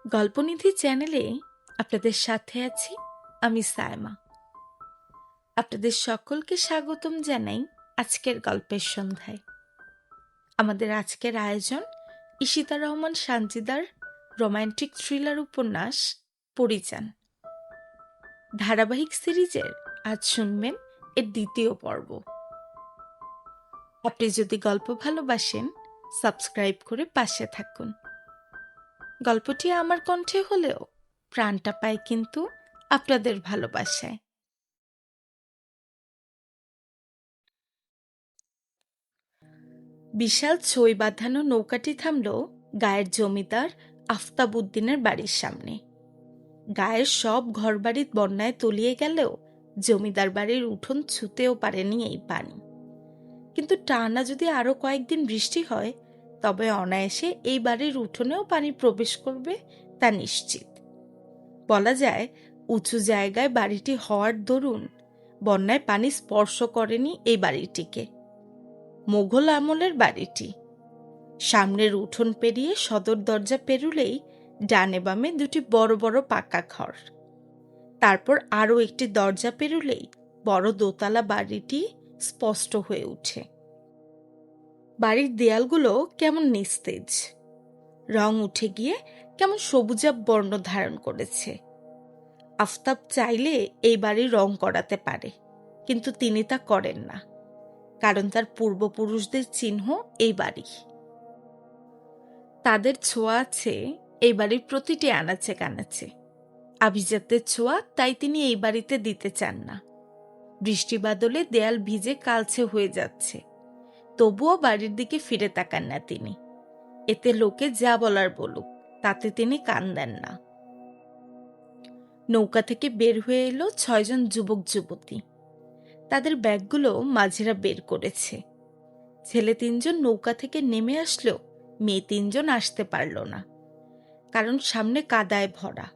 গল্পনিধি চ্যানেলে আপনাদের সাথে আছি আমি সায়মা। আপনাদের সকলকে স্বাগতম জানাই আজকের গল্পের সন্ধ্যায়। আমাদের আজকের আয়োজন ঈশিতা রহমান সানজিদার রোমান্টিক থ্রিলার উপন্যাস পরিচান। ধারাবাহিক সিরিজের আজ শুনবেন এর দ্বিতীয় পর্ব। আপনি যদি গল্প ভালোবাসেন সাবস্ক্রাইব করে পাশে থাকুন। গল্পটি আমার কণ্ঠে হলেও প্রাণটা পায় কিন্তু আপনাদের ভালোবাসায়। বিশাল ছই বাঁধানো নৌকাটি থামল গায়ের জমিদার আফতাবউদ্দিনের বাড়ির সামনে। গায়ের সব ঘরবাড়ি বন্যায় তলিয়ে গেলেও জমিদার বাড়ির উঠোন ছুঁতেও পারেনি এই পানি। কিন্তু টানা যদি আরো কয়েকদিন বৃষ্টি হয় তবে অনায়াসে এই বাড়ির উঠোনেও পানি প্রবেশ করবে তা নিশ্চিত। বলা যায় উঁচু জায়গায় বাড়িটি হওয়ার দরুন বন্যায় পানি স্পর্শ করেনি এই বাড়িটিকে। মোগল আমলের বাড়িটি। সামনের উঠোন পেরিয়ে সদর দরজা পেরুলেই ডানে বামে দুটি বড় বড় পাকা ঘর। তারপর আরও একটি দরজা পেরুলেই বড় দোতলা বাড়িটি স্পষ্ট হয়ে উঠে। বাড়ির দেয়ালগুলো কেমন নিস্তেজ, রং উঠে গিয়ে কেমন সবুজাব বর্ণ ধারণ করেছে। আফতাব চাইলে এই বাড়ি রং করাতে পারে, কিন্তু তিনি তা করেন না, কারণ তার পূর্বপুরুষদের চিহ্ন এই বাড়ি। তাদের ছোঁয়া আছে এই বাড়ির প্রতিটি আনাচে কানাচে। আভিজাত্যের ছোঁয়া তাই তিনি এই বাড়িতে দিতে চান না। বৃষ্টি বাদলে দেয়াল ভিজে কালচে হয়ে যাচ্ছে, তবুও বাড়ির দিকে ফিরে তাকান না তিনি। এতে লোকে যা বলার বলুক, তাতে তিনি কান দেন না। নৌকা থেকে বের হয়ে এলো 6 জন যুবক যুবতী। তাদের ব্যাগগুলো মাঝিরা বের করেছে। ছেলে 3 জন নৌকা থেকে নেমে আসলেও মেয়ে 3 জন আসতে পারল না, কারণ সামনে কাদায় ভরা।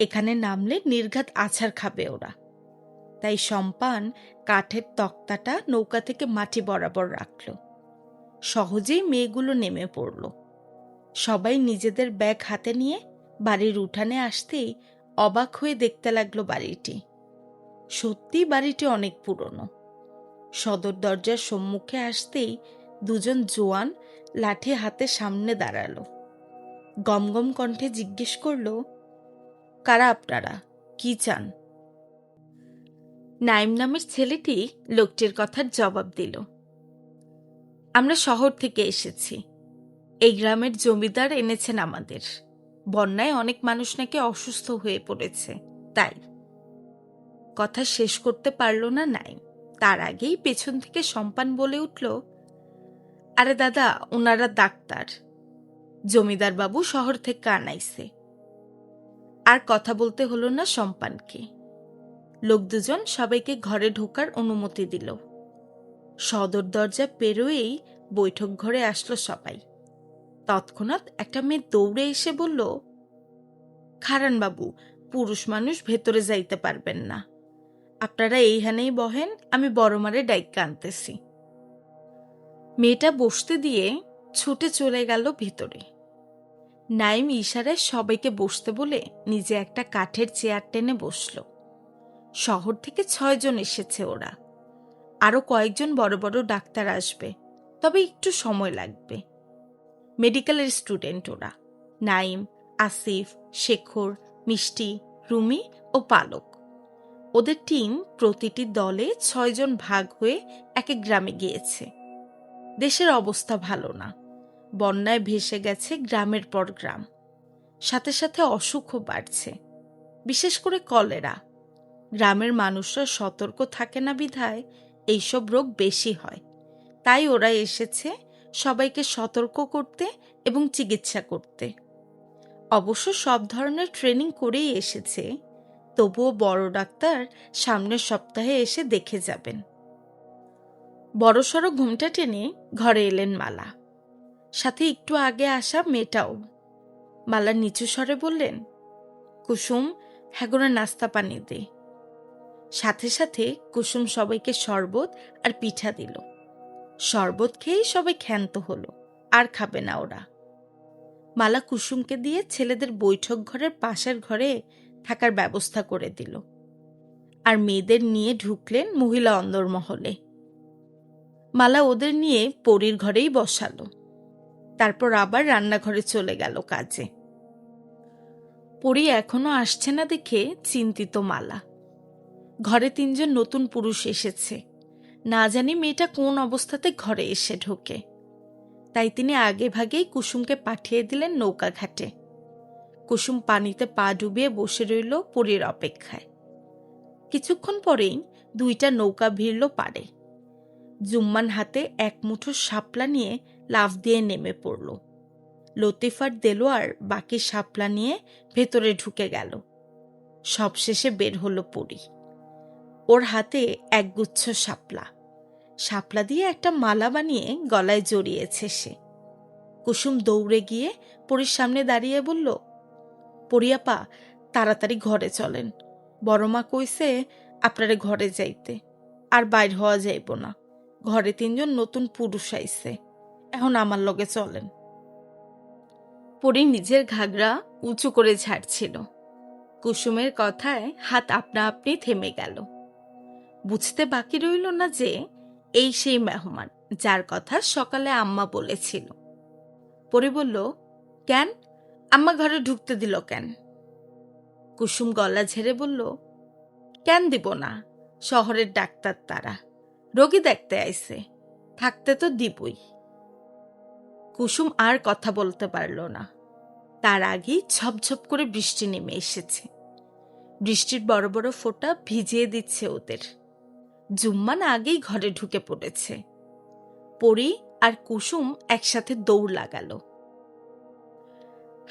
এখানে নামলে নির্ঘাত আছাড় খাবে ওরা। তাই সম্পান কাঠের তক্তাটা নৌকা থেকে মাটি বরাবর রাখল। সহজেই মেয়েগুলো নেমে পড়ল। সবাই নিজেদের ব্যাগ হাতে নিয়ে বাড়ির উঠানে আসতেই অবাক হয়ে দেখতে লাগলো বাড়িটি। সত্যি বাড়িটি অনেক পুরনো। সদর দরজার সম্মুখে আসতেই 2 জন জোয়ান লাঠি হাতে সামনে দাঁড়ালো। গমগম কণ্ঠে জিজ্ঞেস করল, কারা আপনারা, কি চান? নাইম নামের ছেলেটি লোকটির কথার জবাব দিল, আমরা শহর থেকে এসেছি। এই গ্রামের জমিদার এনেছেন আমাদের। বন্যায় অনেক মানুষ নাকি অসুস্থ হয়ে পড়েছে, তাই। কথা শেষ করতে পারল না নাইম, তার আগেই পেছন থেকে সম্পান বলে উঠল, আরে দাদা, ওনারা ডাক্তার, জমিদার বাবু শহর থেকে আনাইছে। আর কথা বলতে হলো না সম্পানকে। লোক 2 জন সবাইকে ঘরে ঢোকার অনুমতি দিল। সদর দরজা পেরোয়েই বৈঠক ঘরে আসলো সবাই। তৎক্ষণাৎ একটা মেয়ে দৌড়ে এসে বলল, খারান বাবু, পুরুষ মানুষ ভেতরে যাইতে পারবেন না, আপনারা এইখানেই বহেন, আমি বড় মারে ডাইক্কা আনতেছি। মেয়েটা বসতে দিয়ে ছুটে চলে গেল ভিতরে। নাইম ইশারায় সবাইকে বসতে বলে নিজে একটা কাঠের চেয়ার টেনে বসল। শহর থেকে 6 জন এসেছে ওরা। আরো কয়েকজন বড় বড় ডাক্তার আসবে, তবে একটু সময় লাগবে। মেডিকেলের স্টুডেন্ট ওরা। নাইম, আসিফ, শেখর, মিষ্টি, রুমি ও পালক। ওদের টিম প্রতিটি দলে 6 জন ভাগ হয়ে এক এক গ্রামে গিয়েছে। দেশের অবস্থা ভালো না। বন্যায় ভেসে গেছে গ্রামের পর গ্রাম। সাথে সাথে অসুখও বাড়ছে, বিশেষ করে কলেরা। গ্রামের মানুষরা সতর্ক থাকে না বিধায় এইসব রোগ বেশি হয়। তাই ওরা এসেছে সবাইকে সতর্ক করতে এবং চিকিৎসা করতে। অবশ্য সব ধরনের ট্রেনিং করেই এসেছে, তবুও বড় ডাক্তার সামনের সপ্তাহে এসে দেখে যাবেন। বড়সড় ঘুমটা টেনে ঘরে এলেন মালা, সাথে একটু আগে আসা মেয়েটাও। মালা নিচু স্বরে বললেন, কুসুম, হ্যাগোনা নাস্তা পানি দে। সাথে সাথে কুসুম সবাইকে শরবত আর পিঠা দিল। শরবত খেয়েই সবাই ক্ষান্ত হলো, আর খাবে না ওরা। মালা কুসুমকে দিয়ে ছেলেদের বৈঠক ঘরের পাশের ঘরে থাকার ব্যবস্থা করে দিল, আর মেয়েদের নিয়ে ঢুকলেন মহিলা অন্দরমহলে। মালা ওদের নিয়ে পরীর ঘরেই বসালো, তারপর আবার রান্নাঘরে চলে গেল কাজে। পরী এখনো আসছে না দেখে চিন্তিত মালা। ঘরে 3 জন নতুন পুরুষ এসেছে, না জানি মেয়েটা কোন অবস্থাতে ঘরে এসে ঢোকে। তাই তিনি আগে ভাগেই কুসুমকে পাঠিয়ে দিলেন নৌকা ঘাটে। কুসুম পানিতে পা ডুবিয়ে বসে রইল পরীর অপেক্ষায়। কিছুক্ষণ পরেই 2টা নৌকা ভিড়ল পাড়ে। জুম্মান হাতে এক মুঠো শাপলা নিয়ে লাফ দিয়ে নেমে পড়ল। লতিফার দেলোয়ার বাকি শাপলা নিয়ে ভেতরে ঢুকে গেল। সবশেষে বের হলো পরী। ওর হাতে একগুচ্ছ শাপলা। শাপলা দিয়ে একটা মালা বানিয়ে গলায় জড়িয়েছে সে। কুসুম দৌড়ে গিয়ে পরীর সামনে দাঁড়িয়ে বলল, পরিয়াপা, তাড়াতাড়ি ঘরে চলেন। বড় মা কইছে আপনারে ঘরে যাইতে, আর বাইর হওয়া যাইব না। ঘরে 3 জন নতুন পুরুষ আইছে, এখন আমার লগে চলেন। পরী নিজের ঘাগরা উঁচু করে ঝাড়ছিল। কুসুমের কথায় হাত আপনা আপনি থেমে গেল। বুঝতে বাকি রইল না যে এই সেই মেহমান যার কথা সকালে আম্মা বলেছিল। পরী বলল, কেন আম্মা ঘরে ঢুকতে দিল কেন? কুসুম গলা ঝেড়ে বলল, কেন দিব না? শহরের ডাক্তার তারা, রোগী দেখতে আইছে, থাকতে তো দিবই। কুসুম আর কথা বলতে পারল না। তার আগেই ঝপঝপ করে বৃষ্টি নেমে এসেছে। বৃষ্টির বড় বড় ফোঁটা ভিজিয়ে দিচ্ছে ওদের। জুম্মান আগেই ঘরে ঢুকে পড়েছে। পরী আর কুসুম একসাথে দৌড় লাগালো।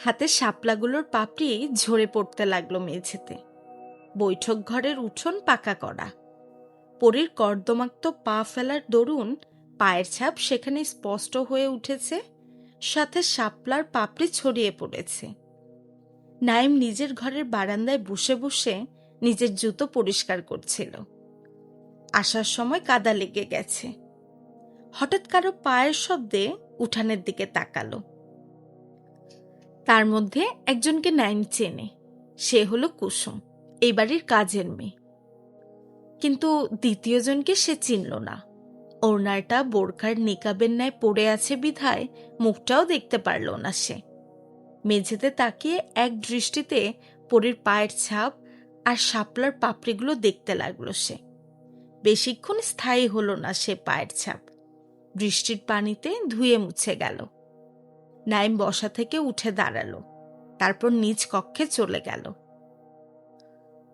হাতে শাপলাগুলোর পাপড়ি ঝরে পড়তে লাগলো মেঝেতে। বৈঠক ঘরের উঠোন পাকা করা। পরীর কর্দমাক্ত পা ফেলার দরুন পায়ের ছাপ সেখানে স্পষ্ট হয়ে উঠেছে, সাথে শাপলার পাপড়ি ছড়িয়ে পড়েছে। নাইম নিজের ঘরের বারান্দায় বসে বসে নিজের জুতো পরিষ্কার করছিল। আসার সময় কাদা লেগে গেছে। হঠাৎ কারো পায়ের শব্দে উঠানের দিকে তাকালো। তার মধ্যে একজনকে নাইম চেনে। সে হলো কুসুম, এই বাড়ির কাজের মেয়ে। কিন্তু দ্বিতীয়জনকে সে চিনল না। ওড়নাটা বোরখার নিকাবের ন্যায় পড়ে আছে বিধায় মুখটাও দেখতে পারল না সে। মেঝেতে তাকিয়ে এক দৃষ্টিতে পরীর পায়ের ছাপ আর শাপলার পাপড়িগুলো দেখতে লাগলো সে। বেশিক্ষণ স্থায়ী হলো না সে পায়ের ছাপ। বৃষ্টির পানিতে ধুয়ে মুছে গেল। নাইম বসা থেকে উঠে দাঁড়ালো, তারপর নিজ কক্ষে চলে গেল।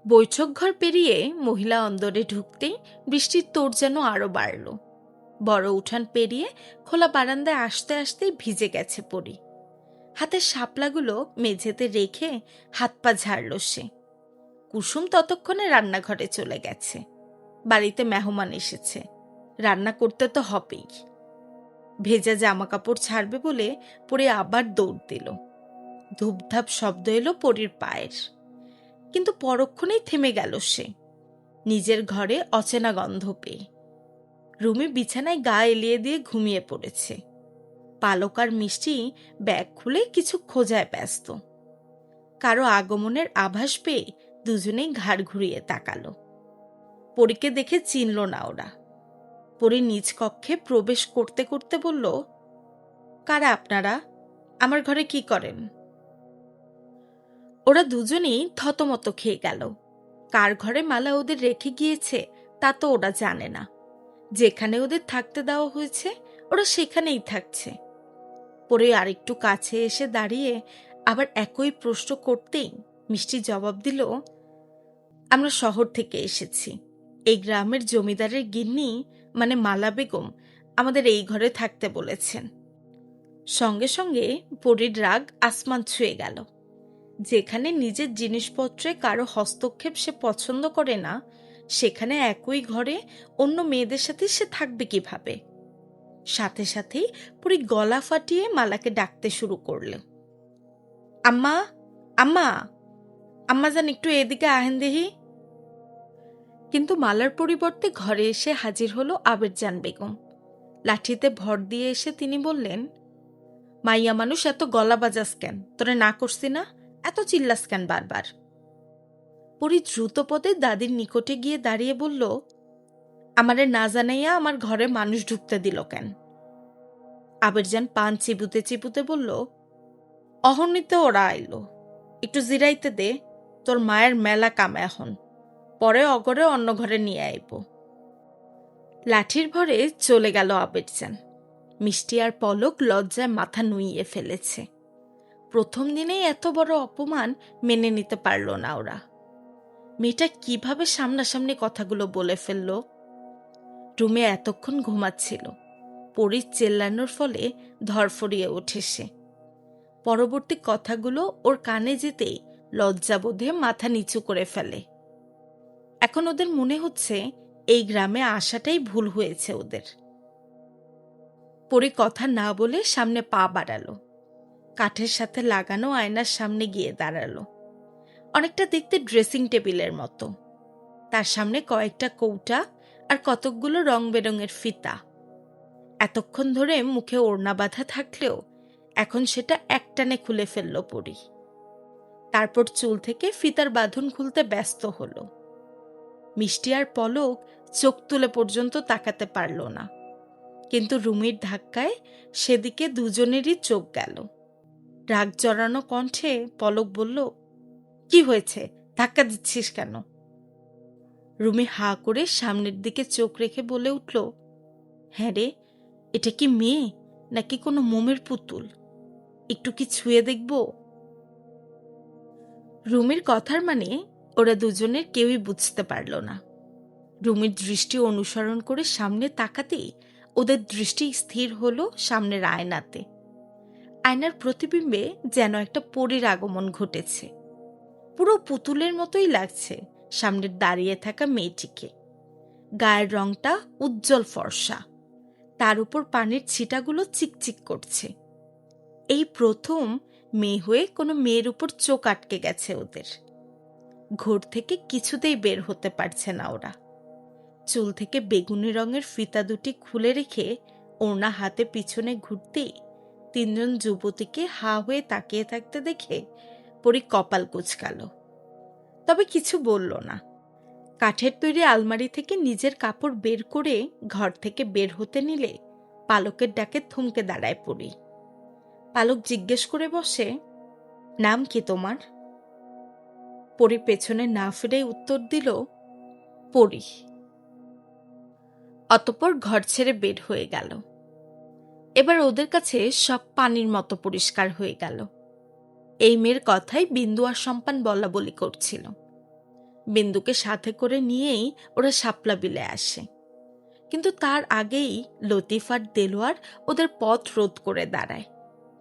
বৈঠক ঘর পেরিয়ে মহিলা অন্দরে ঢুকতেই বৃষ্টির তোড় যেন আরো বাড়ল। বড় উঠান পেরিয়ে খোলা বারান্দায় আসতে আসতেই ভিজে গেছে পরী। হাতের শাপলাগুলো মেঝেতে রেখে হাত পা ঝাড়ল সে। কুসুম ততক্ষণে রান্নাঘরে চলে গেছে। বাড়িতে মেহমান এসেছে, রান্না করতে তো হবেই। ভেজা জামা কাপড় ছাড়বে বলে পরী আবার দৌড় দিল। ধূপধাপ শব্দ এলো পরীর পায়ের, কিন্তু পরক্ষণেই থেমে গেল সে, নিজের ঘরে অচেনা গন্ধ পেয়ে। রুমি বিছানায় গা এলিয়ে দিয়ে ঘুমিয়ে পড়েছে। পালক আর মিষ্টি ব্যাগ খুলে কিছু খোঁজায় ব্যস্ত। কারো আগমনের আভাস পেয়ে দুজনেই ঘাড় ঘুরিয়ে তাকালো। পরীকে দেখে চিনল না ওরা। পরী নিজ কক্ষে প্রবেশ করতে করতে বলল, কারা আপনারা? আমার ঘরে কি করেন? ওরা দুজনেই থতমত খেয়ে গেল। কার ঘরে মালা ওদের রেখে গিয়েছে তা তো ওরা জানে না। যেখানে ওদের থাকতে দেওয়া হয়েছে ওরা সেখানেই থাকছে। পরে আরেকটু কাছে এসে দাঁড়িয়ে আবার একই প্রশ্ন করতেই মিষ্টি জবাব দিল, আমরা শহর থেকে এসেছি। এই গ্রামের জমিদারের গিন্নি মানে মালা বেগম আমাদের এই ঘরে থাকতে বলেছেন। সঙ্গে সঙ্গে পরীর রাগ আসমান ছুঁয়ে গেল। যেখানে নিজের জিনিসপত্রে কারো হস্তক্ষেপ সে পছন্দ করে না, সেখানে একই ঘরে অন্য মেয়েদের সাথে সে থাকবে কিভাবে? সাথে সাথেই পরী গলা ফাটিয়ে মালাকে ডাকতে শুরু করল, আম্মা, আম্মা, আম্মা যান একটু এদিকে আহেন দেহি। কিন্তু মালার পরিবর্তে ঘরে এসে হাজির হলো আবেরজান বেগম। লাঠিতে ভর দিয়ে এসে তিনি বললেন, মাইয়া মানুষ এত গলা বাজাস কেন? তোরে না করছি না? এত চিল্লাস কেন বারবার? পরি দ্রুত পদে দাদির নিকটে গিয়ে দাঁড়িয়ে বলল, আমারে না জানাইয়া আমার ঘরে মানুষ ঢুকতে দিল কেন? আবিরজান পান চিবুতে চিবুতে বলল, অহর্নিতে ওরা আইলো, একটু জিরাইতে দে, তোর মায়ের মেলা কাম এখন, পরে অগরে অন্য ঘরে নিয়ে আইব। লাঠির ভরে চলে গেল আবিরজান। মিষ্টি আর পলক লজ্জায় মাথা নুইয়ে ফেলেছে। প্রথম দিনেই এত বড় অপমান মেনে নিতে পারল না ওরা। মেয়েটা কিভাবে সামনাসামনি কথাগুলো বলে ফেলল? রুমে এতক্ষণ ঘুমাচ্ছিল, পরীর চেল্লানোর ফলে ধরফরিয়ে ওঠে সে। পরবর্তী কথাগুলো ওর কানে যেতেই লজ্জাবোধে মাথা নিচু করে ফেলে। এখন ওদের মনে হচ্ছে এই গ্রামে আসাটাই ভুল হয়েছে ওদের। পরি কথা না বলে সামনে পা বাড়ালো, কাঠের সাথে লাগানো আয়নার সামনে গিয়ে দাঁড়ালো। অনেকটা দেখতে ড্রেসিং টেবিলের মতো। তার সামনে কয়েকটা কৌটা আর কতকগুলো রং বেরঙের ফিতা। এতক্ষণ ধরে মুখে ওড়না বাঁধা থাকলেও এখন সেটা একটানে খুলে ফেলল পরি। তারপর চুল থেকে ফিতার বাঁধন খুলতে ব্যস্ত হলো। মিষ্টি আর পলক চোখ তুলে পর্যন্ত তাকাতে পারল না, কিন্তু রুমির ধাক্কায় সেদিকে দুজনেরই চোখ গেল। রাগ জড়ানো কণ্ঠে পলক বলল, কি হয়েছে, ধাক্কা দিচ্ছিস কেন? রুমি হা করে সামনের দিকে চোখ রেখে বলে উঠল, হ্যাঁ রে, এটা কি মেয়ে নাকি কোনো মোমের পুতুল? একটু কি ছুঁয়ে দেখব? রুমির কথার মানে ওরা দুজনের কেউই বুঝতে পারল না। রুমির দৃষ্টি অনুসরণ করে সামনে তাকাতেই ওদের দৃষ্টি স্থির হলো সামনের আয়নাতে। আয়নার প্রতিবিম্বে যেন একটা পরীর আগমন ঘটেছে। পুরো পুতুলের মতোই লাগছে সামনের দাঁড়িয়ে থাকা মেয়েটিকে। গায়ের রংটা উজ্জ্বল ফর্সা, তার উপর পানির ছিটাগুলো চিকচিক করছে। এই প্রথম মেয়ে হয়ে কোনো মেয়ের উপর চোখ আটকে গেছে ওদের। ঘোর থেকে কিছুতেই বের হতে পারছে না ওরা। চুল থেকে বেগুনি রঙের ফিতা দুটি খুলে রেখে ওড়না হাতে পিছনে ঘুরতেই তিনজন যুবতীকে হা হয়ে তাকিয়ে থাকতে দেখে পরি কপাল কুঁচকাল, তবে কিছু বলল না। কাঠের তৈরি আলমারি থেকে নিজের কাপড় বের করে ঘর থেকে বের হতে নিলে পালকের ডাকে থমকে দাঁড়ায় পরি। পালক জিজ্ঞেস করে বসে, নাম কি তোমার? পরি পেছনে না ফিরে উত্তর দিল, পরি। অতঃপর ঘর ছেড়ে বের হয়ে গেল। এবার ওদের কাছে সব পানির মতো পরিষ্কার হয়ে গেল। এই মেয়ের কথাই বিন্দু আর সম্পান বলা বলি করছিল। বিন্দুকে সাথে করে নিয়েই ওরা শাপলা বিলে আসে, কিন্তু তার আগেই লতিফ আর দেলোয়ার ওদের পথ রোধ করে দাঁড়ায়।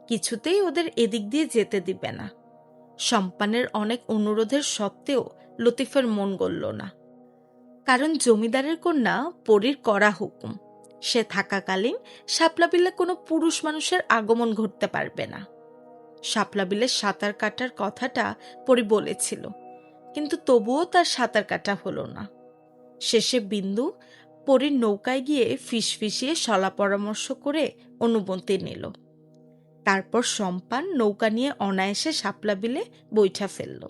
কিছুতেই ওদের এদিক দিয়ে যেতে দিবে না। সম্পানের অনেক অনুরোধের সত্ত্বেও লতিফের মন গলল না, কারণ জমিদারের কন্যা পরীর কড়া হুকুম, সে থাকাকালীন শাপলা বিলে কোনো পুরুষ মানুষের আগমন ঘটতে পারবে না। শাপলা বিলে সাঁতার কাটার কথাটা পরি বলেছিল, কিন্তু তবুও তার সাঁতার কাটা হলো না। শেষে বিন্দু পরীর নৌকায় গিয়ে ফিসফিসিয়ে সলা পরামর্শ করে অনুমতি নিল। তারপর সম্পান নৌকা নিয়ে অনায়াসে শাপলা বিলে বৈঠা ফেলল।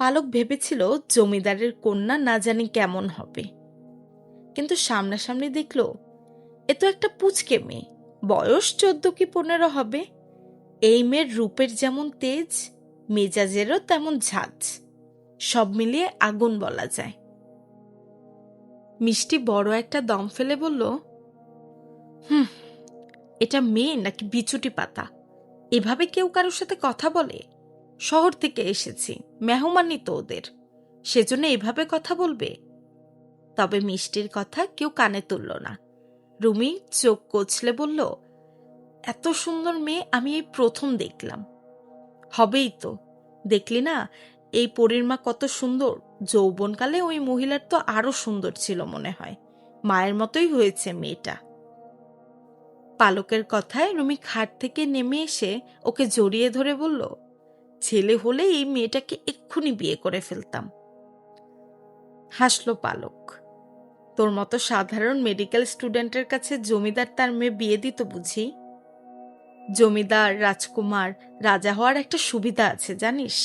পালক ভেবেছিল জমিদারের কন্যা না জানি কেমন হবে, কিন্তু সামনাসামনি দেখল এ তো একটা পুচকে মেয়ে, বয়স 14 কি 15 হবে। এই মেয়ের রূপের যেমন তেজ, মেজাজেরও তেমন ঝাঁজ, সব মিলিয়ে আগুন বলা যায়। মিষ্টি বড় একটা দম ফেলে বলল, এটা মেয়ে নাকি বিচুটি পাতা? এভাবে কেউ কারোর সাথে কথা বলে? শহর থেকে এসেছি, মেহমানই তো ওদের, সেজন্য এভাবে কথা বলবে? তবে মিষ্টির কথা কেউ কানে তুলল না। রুমি চোখ কচলে বলল, এত সুন্দর মেয়ে আমি এই প্রথম দেখলাম। হবেই তো, দেখলি না এই পরীর মা কত সুন্দর? যৌবনকালে ওই মহিলার তো আরো সুন্দর ছিল মনে হয়, মায়ের মতোই হয়েছে মেয়েটা। পালকের কথায় রুমি খাট থেকে নেমে এসে ওকে জড়িয়ে ধরে বলল, ছেলে হলে এই মেয়েটাকে এক্ষুনি বিয়ে করে ফেলতাম। হাসলো পালক, তোর মতো সাধারণ মেডিকেল স্টুডেন্টের কাছে জমিদার তার মেয়ে বিয়ে দিত বুঝি? জমিদার, রাজকুমার, রাজা হওয়ার একটা সুবিধা আছে জানিস,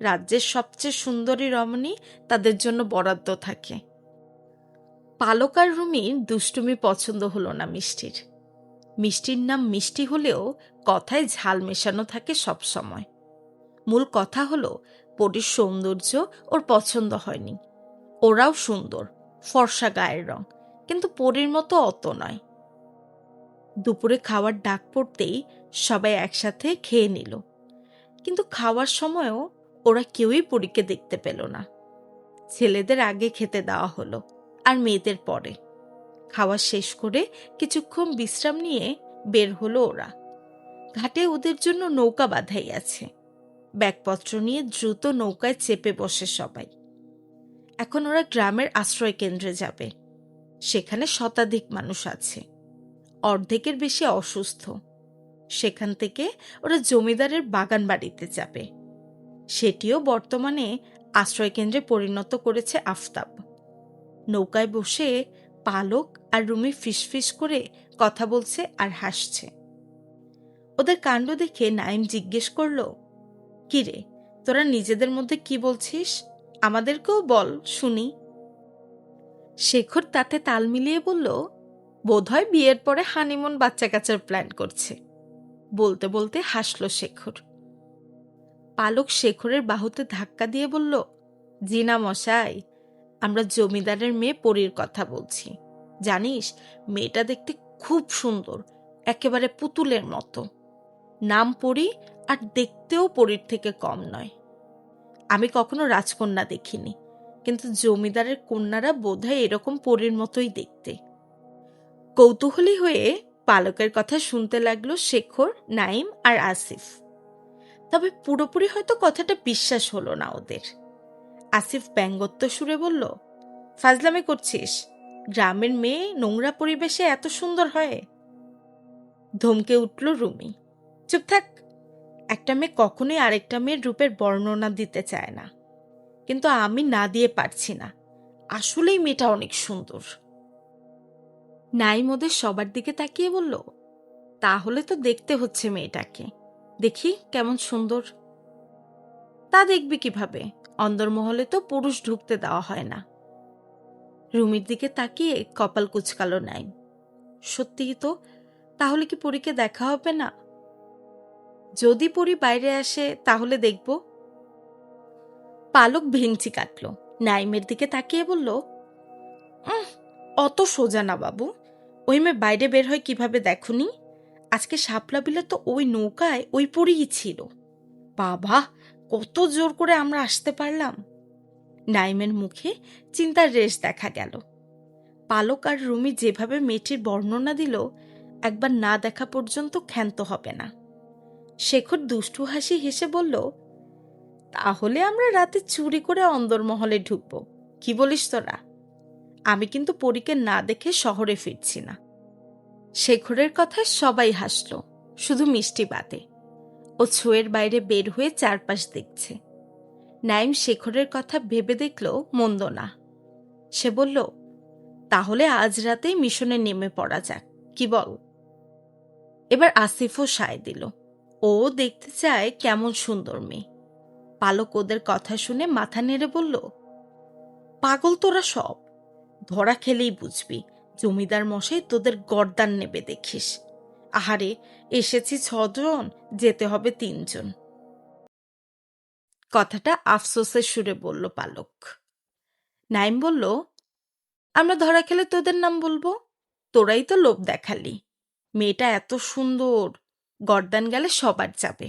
রাজ্যের সবচেয়ে সুন্দরী রমণী তাদের জন্য বরাদ্দ থাকে। পালক আর রুমির দুষ্টুমি পছন্দ হলো না মিষ্টির। মিষ্টির নাম মিষ্টি হলেও কথায় ঝাল মেশানো থাকে সব সময়। মূল কথা হলো পরীর সৌন্দর্য ওর পছন্দ হয়নি। ওরাও সুন্দর, ফর্সা গায়ের রং, কিন্তু পরীর মতো অত নয়। দুপুরে খাওয়ার ডাক পড়তেই সবাই একসাথে খেয়ে নিল, কিন্তু খাওয়ার সময়ও ওরা কেউই পরীকে দেখতে পেল না। ছেলেদের আগে খেতে দেওয়া হলো, আর মেয়েদের পরে। খাওয়া শেষ করে কিছুক্ষণ বিশ্রাম নিয়ে বের হলো ওরা। ঘাটে ওদের জন্য নৌকা বাঁধাই আছে। ব্যাগপত্র নিয়ে দ্রুত নৌকায় চেপে বসে সবাই। এখন ওরা গ্রামের আশ্রয় কেন্দ্রে যাবে। সেখানে শতাধিক মানুষ আছে, অর্ধেকের বেশি অসুস্থ। সেখান থেকে ওরা জমিদারের বাগান বাড়িতে যাবে। সেটিও বর্তমানে আশ্রয় কেন্দ্রে পরিণত করেছে আফতাব। নৌকায় বসে পালক আর রুমি ফিসফিস করে কথা বলছে আর হাসছে। ওদের কাণ্ড দেখে নাইম জিজ্ঞেস করলো, কিরে, তোরা নিজেদের মধ্যে কি বলছিস? আমাদেরকেও বল, শুনি। শেখর তাতে তাল মিলিয়ে বলল, বোধহয় বিয়ের পরে হানিমুন বাচ্চা কাচ্চার প্ল্যান করছে। বলতে বলতে হাসল শেখর। পালক শেখরের বাহুতে ধাক্কা দিয়ে বলল, জি না মশাই, আমরা জমিদারের মেয়ে পরীর কথা বলছি। জানিস, মেয়েটা দেখতে খুব সুন্দর, একেবারে পুতুলের মতো। নাম পরী, আর দেখতেও পরীর থেকে কম নয়। আমি কখনো রাজকন্যা দেখিনি, কিন্তু জমিদারের কন্যারা বোধহয় এরকম পরীর মতোই দেখতে। কৌতূহলী হয়ে পালকের কথা শুনতে লাগলো শেখর, নাইম আর আসিফ। তবে পুরোপুরি হয়তো কথাটা বিশ্বাস হলো না ওদের। আসিফ ব্যঙ্গত্ব সুরে বলল, ফাজলামি করছিস? গ্রামের মেয়ে নোংরা পরিবেশে এত সুন্দর হয়? ধমকে উঠল রুমি। চুপ থাক। একটা মেয়ে কখনোই আরেকটা মেয়ের রূপের বর্ণনা দিতে চায় না, কিন্তু আমি না দিয়ে পারছি না। আসলেই মেয়েটা অনেক সুন্দর। নাইম ওদের সবার দিকে তাকিয়ে বলল, তাহলে তো দেখতে হচ্ছে মেয়েটাকে। দেখি কেমন সুন্দর। তা দেখবি কিভাবে? অন্দরমহলে তো পুরুষ ঢুকতে দেওয়া হয় না। রুমির দিকে তাকিয়ে কপাল কুচকালো নাইম। সত্যিই তো, তাহলে কি পরীকে দেখা হবে না? যদি পরী বাইরে আসে তাহলে দেখব। পালক ভেঙচি কাটল। নাইমের দিকে তাকিয়ে বলল, অত সোজা না বাবু। ওই মেয়ে বাইরে বের হয় কিভাবে দেখনি? আজকে শাপলা বিলে তো ওই নৌকায় ওই পরীই ছিল। বাবা, কত জোর করে আমরা আসতে পারলাম। নাইমের মুখে চিন্তার রেশ দেখা গেল। পালক আর রুমি যেভাবে মেয়েটির বর্ণনা দিল, একবার না দেখা পর্যন্ত ক্ষান্ত হবে না। শেখর দুষ্টু হাসি হেসে বলল, তাহলে আমরা রাতে চুরি করে অন্দরমহলে ঢুকবো, কি বলিস তোরা? আমি কিন্তু পরীকে না দেখে শহরে ফিরছি না। শেখরের কথায় সবাই হাসল, শুধু মিষ্টি বাদে। ও ছোঁয়ের বাইরে বের হয়ে চারপাশ দেখছে। নাইম শেখরের কথা ভেবে দেখল মন্দ না। সে বলল, তাহলে আজ রাতেই মিশনে নেমে পড়া যাক, কি বল? এবার আসিফও সায় দিল। ও দেখতে চায় কেমন সুন্দর মেয়ে। পালক ওদের কথা শুনে মাথা নেড়ে বলল, পাগল তোরা সব। ধরা খেলেই বুঝবি, জমিদার মশাই তোদের গর্দান নেবে দেখিস। আহারে, এসেছি 6 জন, যেতে হবে 3 জন। কথাটা আফসোসের সুরে বলল পালক। নাইম বলল, আমরা ধরা খেলে তোদের নাম বলবো? তোরাই তো লোভ দেখালি। মেয়েটা এত সুন্দর, গর্দান গেলে সবার যাবে।